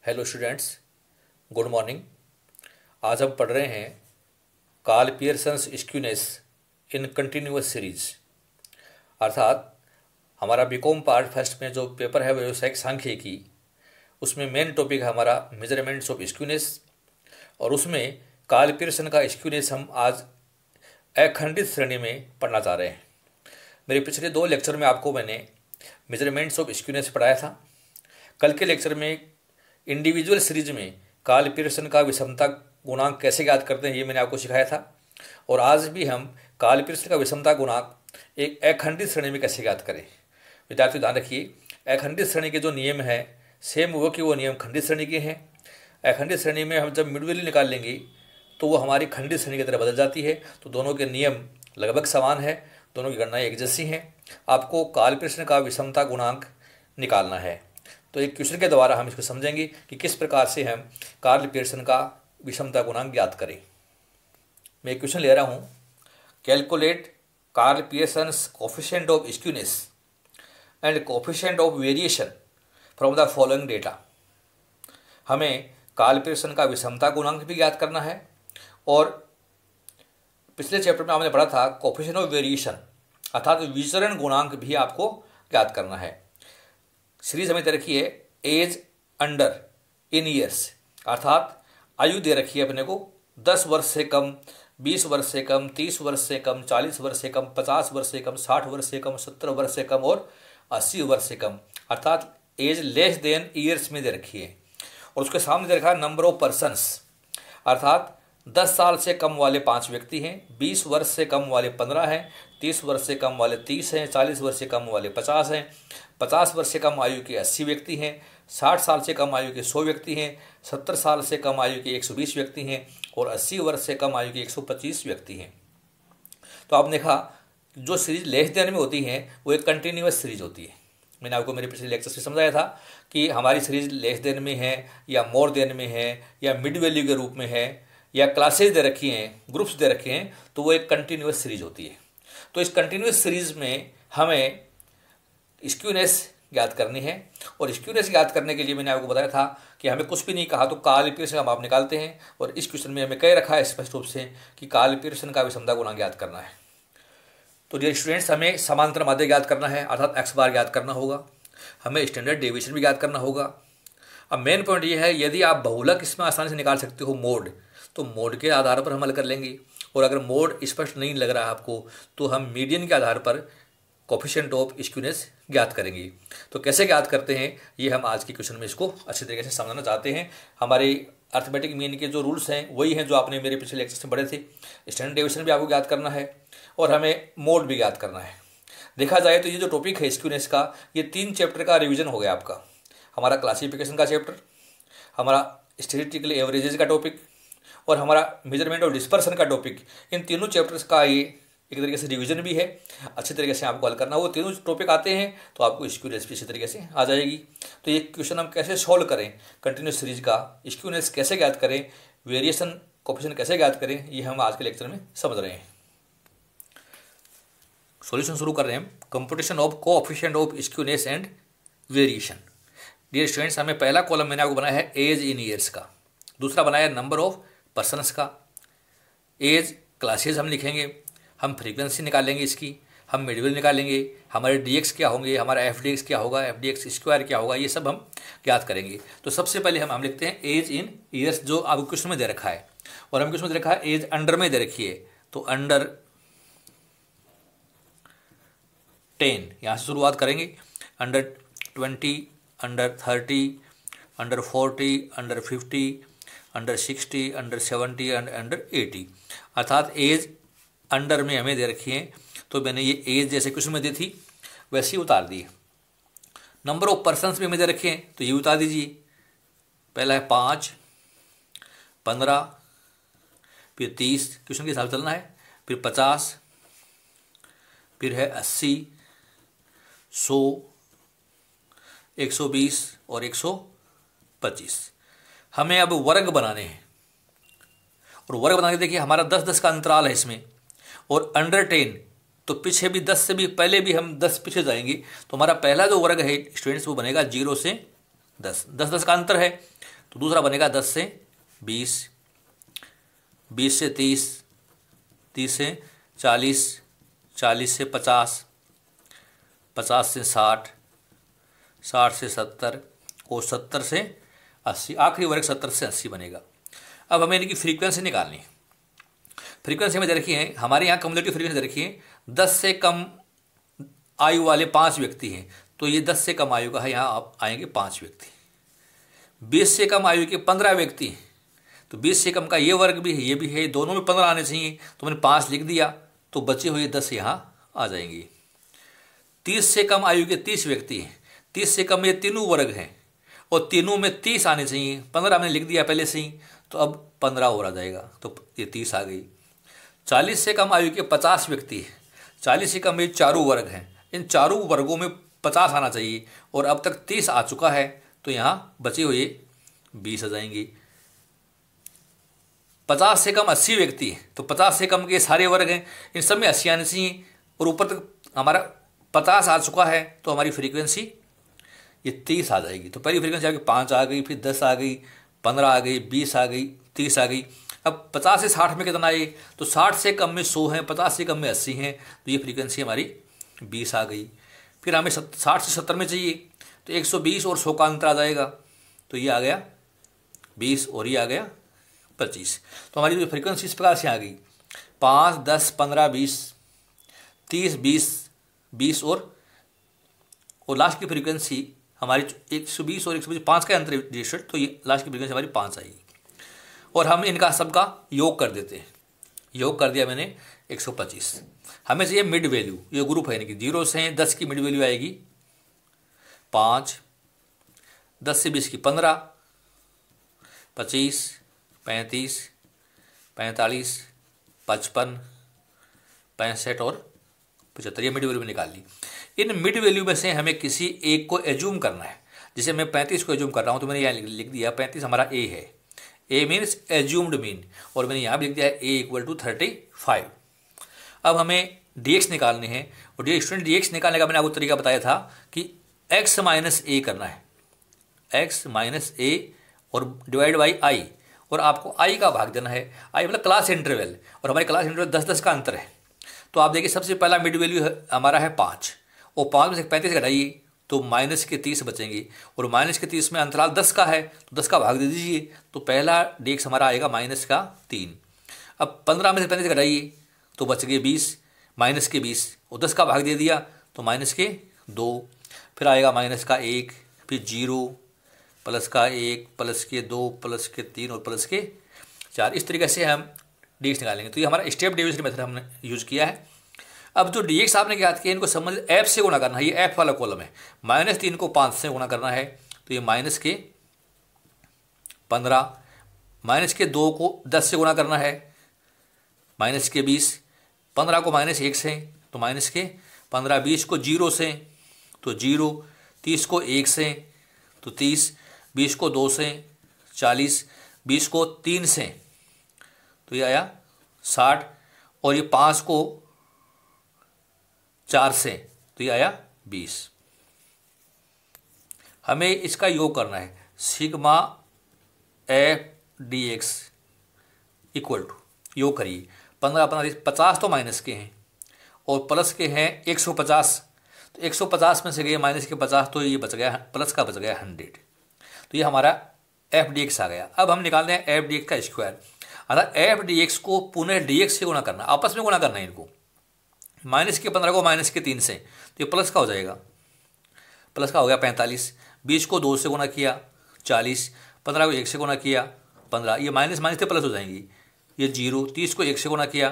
Hello students, good morning. आज हम पढ़ रहे हैं Karl Pearson's skewness in continuous series. अर्थात हमारा बीकॉम पार्ट फर्स्ट में जो पेपर है व्यावसायिक सांख्यिकी, उसमें मेन टॉपिक है हमारा मेजरमेंट्स ऑफ स्क्यूनेस। और उसमें कार्ल पियर्सन का स्क्यूनेस हम आज अखंडित श्रेणी में पढ़ना चाह रहे हैं। मेरे पिछले 2 लेक्चर में आपको मैंने मेजरमेंट्स ऑफ स्क्यूनेस पढ़ाया था। कल के लेक्चर में इंडिविजुअल सीरीज में कार्ल पियर्सन का विषमता गुणांक कैसे ज्ञात करते हैं ये मैंने आपको सिखाया था। और आज भी हम कार्ल पियर्सन का विषमता गुणांक एक अखंडित श्रेणी में कैसे ज्ञात करें। विद्यार्थी ध्यान रखिए, अखंडित श्रेणी के जो नियम हैं सेम वो कि वो नियम खंडित श्रेणी के हैं। अखंडित श्रेणी में हम जब मिड वैल्यू निकाल लेंगे तो वो हमारी खंडित श्रेणी की तरह बदल जाती है। तो दोनों के नियम लगभग समान है, दोनों की गणनाएं एक जैसी हैं। आपको कार्ल पियर्सन का विषमता गुणांक निकालना है। तो एक क्वेश्चन के द्वारा हम इसको समझेंगे कि किस प्रकार से हम कार्ल पियर्सन का विषमता गुणांक ज्ञात करें। मैं एक क्वेश्चन ले रहा हूँ, calculate Karl Pearson's coefficient of skewness and coefficient of variation from the following data. हमें कार्ल पियर्सन का विषमता गुणांक भी ज्ञात करना है और पिछले चैप्टर में हमने पढ़ा था कोफिशिएंट ऑफ वेरिएशन अर्थात विचरण गुणांक भी आपको ज्ञात करना है। सीरीज हमें दे रखी है एज अंडर इन ईयर्स, अर्थात आयु दे रखी है अपने को 10 वर्ष से कम, 20 वर्ष से कम, 30 वर्ष से कम, 40 वर्ष से कम, 50 वर्ष से कम, 60 वर्ष से कम, 70 वर्ष से कम और 80 वर्ष से कम, अर्थात एज लेस देन ईयर्स में दे रखी है। और उसके सामने दे रखा है नंबर ऑफ पर्सन्स, अर्थात 10 साल से कम वाले 5 व्यक्ति हैं, 20 वर्ष से कम वाले 15 हैं, 30 वर्ष से कम वाले 30 हैं, 40 वर्ष से कम वाले 50 हैं, 50 वर्ष से कम आयु के 80 व्यक्ति हैं, 60 साल से कम आयु के 100 व्यक्ति हैं, 70 साल से कम आयु के 120 व्यक्ति हैं और 80 वर्ष से कम आयु के 125 व्यक्ति हैं। तो आपने देखा जो सीरीज लेस देन में होती है वो एक कंटिन्यूअस सीरीज होती है। मैंने आपको मेरे पिछले लेक्चर से समझाया था कि हमारी सीरीज लेस देन में है या मोर देन में है या मिड वैल्यू के रूप में है या क्लासेज दे रखी हैं, ग्रुप्स दे रखे हैं, तो वो एक कंटिन्यूअस सीरीज होती है। तो इस कंटिन्यूअस सीरीज में हमें स्क्यूनेस ज्ञात करनी है। और स्क्यूनेस ज्ञात करने के लिए मैंने आपको बताया था कि हमें कुछ भी नहीं कहा तो कार्ल पियर्सन का माप निकालते हैं। और इस क्वेश्चन में हमें कह रखा है स्पष्ट रूप से कि कार्ल पियर्सन का विषमता गुणांक ज्ञात करना है। तो डियर स्टूडेंट्स, हमें समांतर माध्य ज्ञात करना है अर्थात एक्स बार ज्ञात करना होगा। हमें स्टैंडर्ड डेविएशन भी ज्ञात करना होगा। अब मेन पॉइंट ये है, यदि आप बहुलक इसमें आसानी से निकाल सकते हो मोड, तो मोड के आधार पर हम हल कर लेंगे। और अगर मोड स्पष्ट नहीं लग रहा है आपको तो हम मीडियन के आधार पर कोफिशिएंट ऑफ स्क्यूनेस ज्ञात करेंगे। तो कैसे ज्ञात करते हैं ये हम आज के क्वेश्चन में इसको अच्छे तरीके से समझना चाहते हैं। हमारे अर्थमेटिक मीन के जो रूल्स हैं वही हैं जो आपने मेरे पिछले लेक्चर में पढ़े थे। स्टैंडर्ड डेविएशन भी आपको ज्ञात करना है और हमें मोड भी ज्ञात करना है। देखा जाए तो ये जो टॉपिक है स्क्यूनेस का, ये 3 चैप्टर का रिविजन हो गया आपका। हमारा क्लासिफिकेशन का चैप्टर, हमारा स्टैटिस्टिकल एवरेजेस का टॉपिक और हमारा मेजरमेंट ऑफ डिस्पर्सन का टॉपिक, इन तीनों चैप्टर्स का ये एक तरीके से रिवीजन भी है। अच्छे तरीके से आपको हल करना, वो तीनों टॉपिक आते हैं तो आपको स्क्यूनेस भी अच्छी तरीके से आ जाएगी। तो ये क्वेश्चन हम कैसे सॉल्व करें, कंटिन्यूस सीरीज का स्क्यूनेस कैसे ज्ञात करें, वेरिएशन कोफिशिएंट कैसे ज्ञात करें, ये हम आज के लेक्चर में समझ रहे हैं। सॉल्यूशन शुरू कर रहे हैं हम। Computation of coefficient of skewness and variation. Dear students, हमें पहला कॉलम मैंने आपको बनाया है एज इन ईयर्स का, दूसरा बनाया नंबर ऑफ पर्सन्स का। एज क्लासेज हम लिखेंगे, हम फ्रीक्वेंसी निकालेंगे इसकी, हम मिड वैल्यू निकालेंगे, हमारे डीएक्स क्या होंगे, हमारा एफडीएक्स क्या होगा, एफडीएक्स स्क्वायर क्या होगा, ये सब हम ज्ञात करेंगे। तो सबसे पहले हम लिखते हैं एज इन ईयर्स जो आपको क्वेश्चन में दे रखा है। और हम क्वेश्चन में दे रखा है एज अंडर में दे रखी है, तो अंडर 10 यहाँ से शुरुआत करेंगे। Under 20, under 30, under 40, under 50, under 60, under 70 and under 80, अर्थात एज अंडर में हमें दे रखी है। तो मैंने ये एज जैसे क्वेश्चन में दी थी वैसे ही उतार दी। नंबर ऑफ पर्सन्स भी हमें दे रखे हैं तो ये उतार दीजिए। पहला है 5, 15, फिर 30, क्वेश्चन के हिसाब से चलना है, फिर 50, फिर है 80, 100, 120 और 125। हमें अब वर्ग बनाने हैं और वर्ग बना के देखिए हमारा 10-10 का अंतराल है इसमें। और अंडर 10 तो पीछे भी 10 से भी पहले भी हम 10 पीछे जाएंगे, तो हमारा पहला जो वर्ग है स्टूडेंट्स वो बनेगा 0 से 10, 10-10 का अंतर है। तो दूसरा बनेगा 10 से 20, 20 से 30, 30 से 40, 40 से 50, 50 से 60, 60 से 70 और 70 से 80। आखिरी वर्ग 70 से 80 बनेगा। अब हमें इनकी फ्रीक्वेंसी निकालनी है। फ्रीक्वेंसी में दे रखी है, हमारे यहाँ कम्युलेटिव फ्रीक्वेंसी दे रखी है 10 से कम आयु वाले 5 व्यक्ति हैं, तो ये 10 से कम आयु का है, यहाँ आप आएंगे 5 व्यक्ति। 20 से कम आयु के 15 व्यक्ति हैं, तो 20 से कम का ये वर्ग भी है, ये भी है, दोनों में 15 आने चाहिए, तो मैंने 5 लिख दिया, तो बचे हुए 10 यहाँ आ जाएंगे। 30 से कम आयु के 30 व्यक्ति हैं, 30 से कम ये तीनों वर्ग हैं और तीनों में 30 आने चाहिए, 15 मैंने लिख दिया पहले से ही, तो अब 15 और आ जाएगा, तो ये 30 आ गई। 40 से कम आयु के 50 व्यक्ति हैं, 40 से कम ये चारों वर्ग हैं, इन चारों वर्गों में 50 आना चाहिए और अब तक 30 आ चुका है, तो यहाँ बचे हुए 20 आ जाएंगे। 50 से कम 80 व्यक्ति हैं, तो 50 से कम के सारे वर्ग हैं, इन सब में 80 आने चाहिए और ऊपर तक हमारा 50 आ चुका है, तो हमारी फ्रीक्वेंसी ये 30 आ जाएगी। तो पहली फ्रीक्वेंसी आपकी 5 आ गई, फिर 10 आ गई, 15 आ गई, 20 आ गई, 30 आ गई। अब 50 से 60 में कितना आए, तो 60 से कम में 100 है, 50 से कम में 80 हैं, तो ये फ्रीक्वेंसी हमारी 20 आ गई। फिर हमें 60 से 70 में चाहिए, तो 120 और 100 का अंतर आ जाएगा, तो ये आ गया 20 और ये आ गया 25। तो हमारी जो फ्रीक्वेंसी इस प्रकार से आ गई 5, 10, 15, 20, 30, 20 और लास्ट की फ्रीक्वेंसी हमारी 120 और 125, 5 का अंतर रजिस्टर्ड, तो ये लास्ट की फ्रीक्वेंसी हमारी 5 आएगी। और हम इनका सबका योग कर देते हैं, योग कर दिया मैंने 125। हमें चाहिए मिड वैल्यू, ये ग्रुप है इनकी 0 से 10 की मिड वैल्यू आएगी 5, 10 से 20 की 15, 25, 35, 45, 55, 65 और 75, ये मिड वैल्यू में निकाल ली। इन मिड वैल्यू में से हमें किसी एक को एज्यूम करना है। जैसे मैं 35 को एज्यूम कर रहा हूँ, तो मैंने यहाँ लिख दिया 35 हमारा ए है, ए मीन्स एज्यूम्ड मीन, और मैंने यहाँ भी लिख दिया है ए इक्वल टू 35। अब हमें dx निकालने हैं, और dx निकालने का मैंने आपको तरीका बताया था कि x माइनस ए करना है, x माइनस ए और डिवाइड बाई आई, और आपको i का भाग देना है। i मतलब क्लास इंटरवल, और हमारे क्लास इंटरवल 10-10 का अंतर है। तो आप देखिए सबसे पहला मिड वैल्यू हमारा है 5, और 5 में से 35 घटाइए तो माइनस के 30 बचेंगे, और माइनस के 30 में अंतराल 10 का है, तो 10 का भाग दे दीजिए, तो पहला dx हमारा आएगा माइनस का 3। अब 15 में से 35 घटाइए तो बच गए 20, माइनस के 20, और 10 का भाग दे दिया तो माइनस के 2, फिर आएगा माइनस का 1, फिर 0, प्लस का 1, प्लस के 2, प्लस के 3 और प्लस के 4। इस तरीके से हम dx निकालेंगे। तो ये हमारा स्टेप डिवीजन मेथड हमने यूज किया है। अब जो dx आपने ज्ञात किया, इनको समझ f से गुणा करना है, ये f वाला कॉलम है, -3 को 5 से गुणा करना है, तो ये माइनस के 15, माइनस के 2 को 10 से गुणा करना है, माइनस के 20, 15 को -1 से तो माइनस के 15, 20 को 0 से तो 0, 30 को 1 से तो 30, 20 को 2 से 40, 20 को 3 से तो ये आया 60, और ये 5 को 4 से तो ये आया 20। हमें इसका योग करना है, sigma F D x equal to, योग करिए 15, 15, 50 तो माइनस के हैं और प्लस के हैं 150, तो 150 में से गए माइनस के 50, तो ये बच गया, प्लस का बच गया 100, तो ये हमारा एफ डी एक्स आ गया। अब हम निकालते हैं एफ डी एक्स का स्क्वायर, अर्थात एफ डी एक्स को पुनः डी एक्स से गुणा करना, आपस में गुणा करना है इनको। माइनस के 15 को माइनस के 3 से तो ये प्लस का हो जाएगा, प्लस का हो गया 45, 20 को 2 से गुणा किया 40, 15 को 1 से गुणा किया 15, ये माइनस माइनस से प्लस हो जाएंगी, ये 0, 30 को 1 से गुणा किया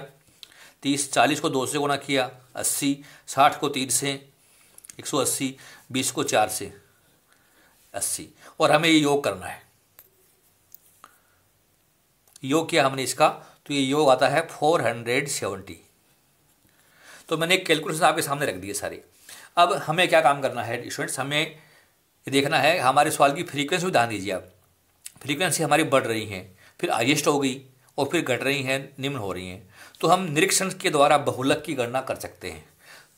30, 40 को 2 से गुणा किया 80, 60 को 3 से 180, 20 को 4 से 80, और हमें ये योग करना है। योग किया हमने इसका, तो ये योग आता है 470। तो मैंने एक कैलकुलेशन आपके सामने रख दिए सारे। अब हमें क्या काम करना है स्टूडेंट्स, हमें देखना है हमारे सवाल की फ्रीक्वेंसी, ध्यान दीजिए आप, फ्रीक्वेंसी हमारी बढ़ रही है, फिर हाईएस्ट हो गई और फिर घट रही हैं, निम्न हो रही हैं, तो हम निरीक्षण के द्वारा बहुलक की गणना कर सकते हैं।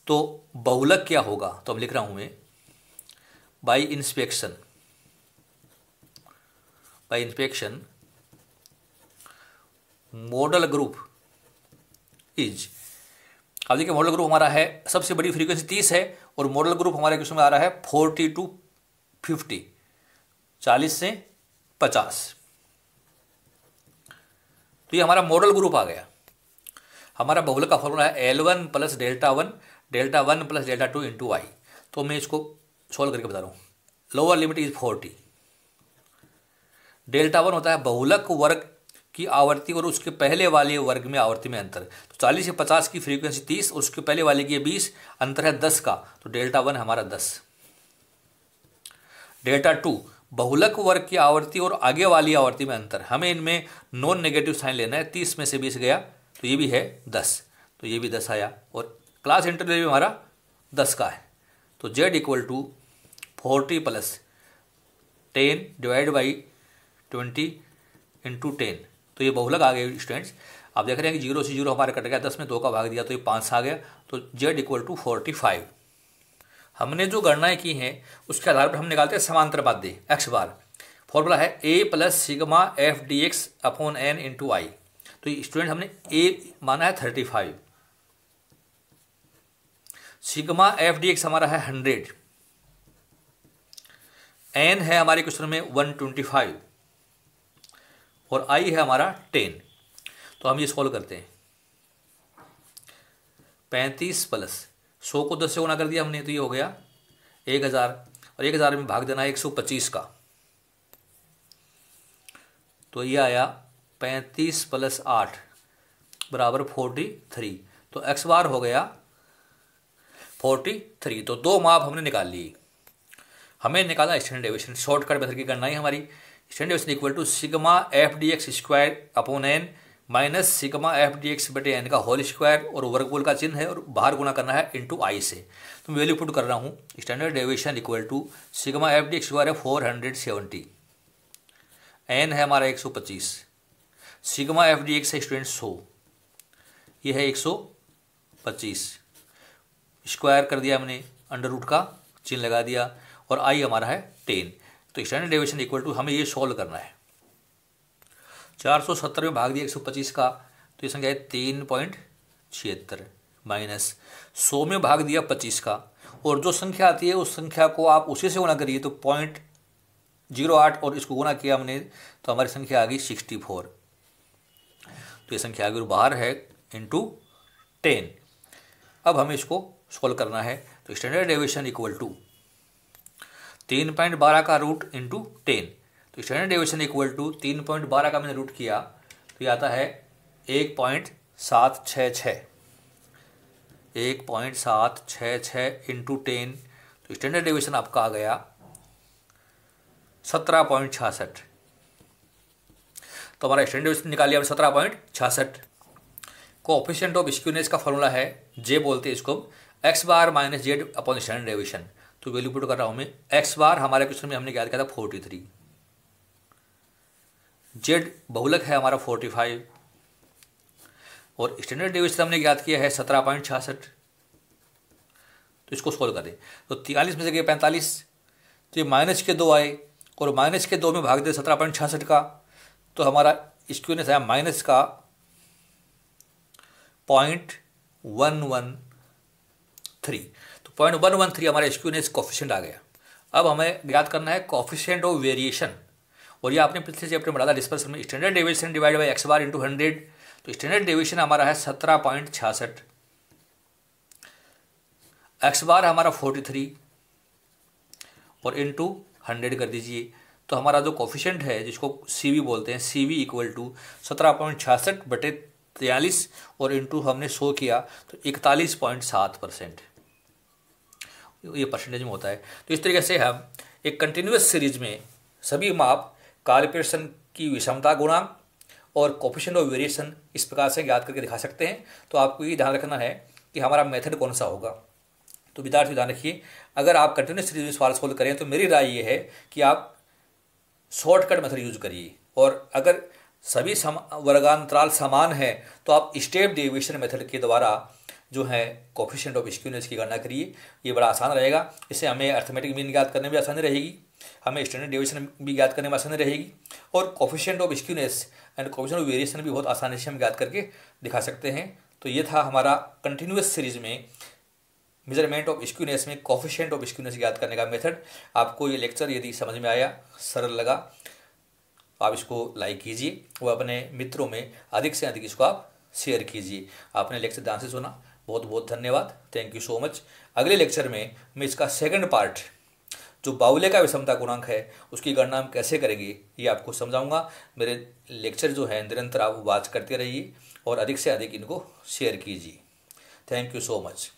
तो बहुलक क्या होगा, तो अब लिख रहा हूं मैं, by inspection bye inspection model group is, अब देखिए मॉडल ग्रुप हमारा है, सबसे बड़ी फ्रीक्वेंसी 30 है और मॉडल ग्रुप हमारे क्वेश्चन में आ रहा है 40 to 50, 40 से 50। तो ये हमारा मॉडल ग्रुप आ गया। हमारा बहुलक का फॉर्मूला है L1 plus delta one plus delta two into I. तो मैं इसको सॉल्व करके बता रहा हूँ। Lower limit is 40। Delta one होता है बहुलक वर्ग की आवर्ती और उसके पहले वाले वर्ग में आवर्ती में अंतर। तो 40 से 50 की फ्रीक्वेंसी 30 और उसके पहले वाले की 20, अंतर है 10 का, तो डेल्टा वन हमारा 10। डेल्टा टू बहुलक वर्ग की आवर्ती और आगे वाली आवर्ती में अंतर, हमें इनमें नॉन नेगेटिव साइन लेना है। 30 में से 20 गया तो ये भी है 10, तो ये भी 10 आया और क्लास इंटरवल भी हमारा 10 का है। तो Z equal to 40 plus 10 divide by 20 into 10। तो ये बहुलक आ गए स्टूडेंट्स। आप देख रहे हैं कि 0 से 0 हमारा कट गया, 10 में 2 का भाग दिया तो ये 5 आ गया। तो Z इक्वल टू 45। हमने जो गणनाएं की हैं उसके आधार पर हम निकालते हैं समांतर माध्य x बार। फॉर्मूला है a plus sigma F D X upon N into I. तो स्टूडेंट हमने a माना है 35, सिग्मा एफ डी एक्स हमारा है 100, n है हमारे क्वेश्चन में 125 और i है हमारा 10। तो हम ये सॉल्व करते हैं। 35 प्लस 100 को 10 से गुना कर दिया हमने, तो ये हो गया 1000 और 1000 में भाग देना है 125 का, तो ये आया 35 प्लस 8 बराबर 43। तो x बार हो गया 43। तो दो माप हमने निकाल लिए। हमें निकालना स्टैंडर्ड डेविएशन, शॉर्टकट मेथड की गणना है हमारी। Standard deviation equal to sigma F D x square upon n minus sigma F D x बटे एन का होल स्क्वायर और वर्गमूल का चिन्ह है और बाहर गुना करना है इंटू आई से। तो मैं वैल्यू पुट कर रहा हूँ। Standard deviation equal to sigma F D x square है 470, एन है हमारा 125, सिग्मा एफ डी एक्स है स्टूडेंट 100, ये है 125, स्क्वायर कर दिया हमने, अंडर रूट का चिन्ह लगा दिया और आई हमारा है 10। तो स्टैंडर्ड डेविएशन इक्वल टू हमें ये सॉल्व करना है। 470 में भाग दिया 125 का, तो ये संख्या है 3.76 माइनस 100 में भाग दिया 25 का, और जो संख्या आती है उस संख्या को आप उसी से गुना करिए। तो 0.08 और इसको गुना किया हमने तो हमारी संख्या आ गई 64। तो ये संख्या आ गई बाहर है इंटू 10। अब हमें इसको सॉल्व करना है। तो स्टैंडर्ड डेविएशन इक्वल टू 3.12 का रूट इंटू 10। तो स्टैंडर्ड डेविएशन इक्वल टू 3.12 का मैंने रूट किया तो ये आता है 1.766, 1.766 इंटू 10। तो स्टैंडर्ड डेविएशन आपका आ गया 17.66। तो हमारा स्टैंडर्ड डेविएशन निकाल लिया 17.66। कोएफिशिएंट ऑफ स्क्यूनेस का फॉर्मूला है, जे बोलते हैं इसको, x bar minus Z upon standard deviation. तो वैल्यू पुट कर रहा हूं मैं। x बार हमारे क्वेश्चन में हमने याद किया था 43, जेड बहुलक है हमारा 45 और स्टैंडर्ड डेविएशन हमने याद किया है 17.66। तो इसको सोल्व करें तो 43 में से गए 45, तो ये माइनस के 2 आए और माइनस के 2 में भाग दे 17.66 का, तो हमारा स्क्यूनेस आया माइनस का 0.113। तो 0.113 हमारा स्क्यूनेस कोएफिशिएंट आ गया। अब हमें ज्ञात करना है कोएफिशिएंट ऑफ वेरिएशन, और ये आपने पिछले चैप्टर में पढ़ा था डिस्पर्सन में, standard deviation divide by x bar into 100। तो स्टैंडर्ड डेविएशन हमारा है 17.66, x बार हमारा 43 और इंटू 100 कर दीजिए। तो हमारा जो कोएफिशिएंट है जिसको CV बोलते हैं, CV इक्वल टू 17.66 बटे 43 और इंटू हमने 100 किया तो 41.7%, ये परसेंटेज में होता है। तो इस तरीके से हम एक कंटिन्यूअस सीरीज में सभी माप, कार्ल पियर्सन की विषमता गुणांक और कोएफिशिएंट ऑफ वेरिएशन इस प्रकार से याद करके दिखा सकते हैं। तो आपको ये ध्यान रखना है कि हमारा मेथड कौन सा होगा। तो विद्यार्थी ध्यान रखिए, अगर आप कंटिन्यूअस सीरीज में सवाल सोल्व करें तो मेरी राय ये है कि आप शॉर्टकट मेथड यूज करिए, और अगर सभी वर्गांतराल समान है तो आप स्टेप डेविएशन मेथड के द्वारा जो है कोएफिशिएंट ऑफ स्क्यूनेस की गणना करिए। ये बड़ा आसान रहेगा, इससे हमें अर्थमेटिक मीन याद करने में आसानी रहेगी हमें स्टैंडर्ड डेविएशन भी ज्ञात करने में आसानी रहेगी और coefficient of skewness and coefficient of variation भी बहुत आसानी से हम ज्ञात करके दिखा सकते हैं। तो ये था हमारा कंटिन्यूअस सीरीज में मेजरमेंट ऑफ स्क्यूनेस में कोफिशिएंट ऑफ स्क्यूनेस ज्ञात करने का मेथड। आपको ये लेक्चर यदि समझ में आया, सरल लगा, आप इसको लाइक कीजिए और अपने मित्रों में अधिक से अधिक इसको आप शेयर कीजिए। आपने लेक्चर ध्यान से सुना, बहुत बहुत धन्यवाद, थैंक यू सो मच। अगले लेक्चर में मैं इसका सेकंड पार्ट, जो बाउले का विषमता गुणांक है, उसकी गणना हम कैसे करेंगे ये आपको समझाऊंगा। मेरे लेक्चर जो है निरंतर आप वॉच करते रहिए और अधिक से अधिक इनको शेयर कीजिए। Thank you so much.